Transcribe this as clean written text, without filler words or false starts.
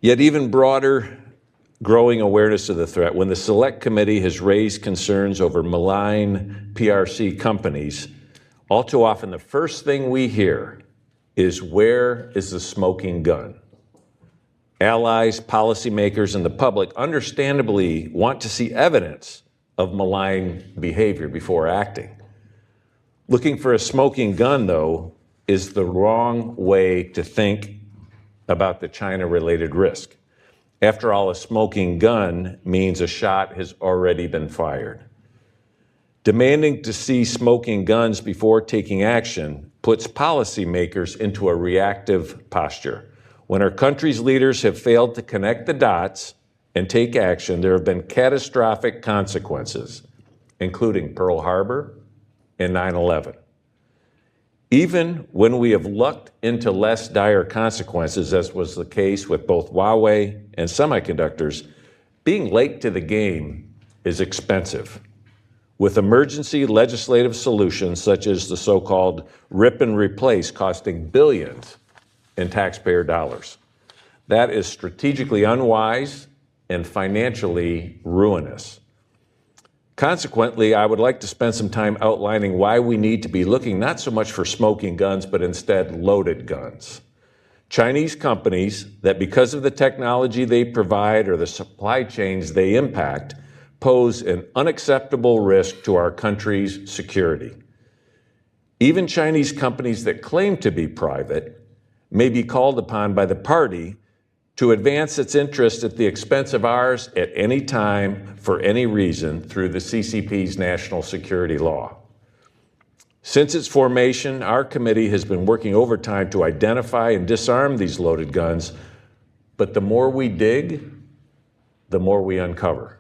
Yet even broader growing awareness of the threat, when the Select Committee has raised concerns over malign PRC companies, all too often the first thing we hear is, where is the smoking gun? Allies, policymakers, and the public understandably want to see evidence of malign behavior before acting. Looking for a smoking gun, though, is the wrong way to think about the China-related risk. After all, a smoking gun means a shot has already been fired. Demanding to see smoking guns before taking action puts policymakers into a reactive posture. When our country's leaders have failed to connect the dots and take action, there have been catastrophic consequences, including Pearl Harbor and 9/11. Even when we have looked into less dire consequences, as was the case with both Huawei and semiconductors, being late to the game is expensive. With emergency legislative solutions such as the so-called rip and replace costing billions in taxpayer dollars. That is strategically unwise and financially ruinous. Consequently, I would like to spend some time outlining why we need to be looking not so much for smoking guns, but instead loaded guns. Chinese companies that, because of the technology they provide or the supply chains they impact, pose an unacceptable risk to our country's security. Even Chinese companies that claim to be private may be called upon by the party to advance its interest at the expense of ours at any time for any reason through the CCP's national security law. Since its formation, our committee has been working overtime to identify and disarm these loaded guns, but the more we dig, the more we uncover.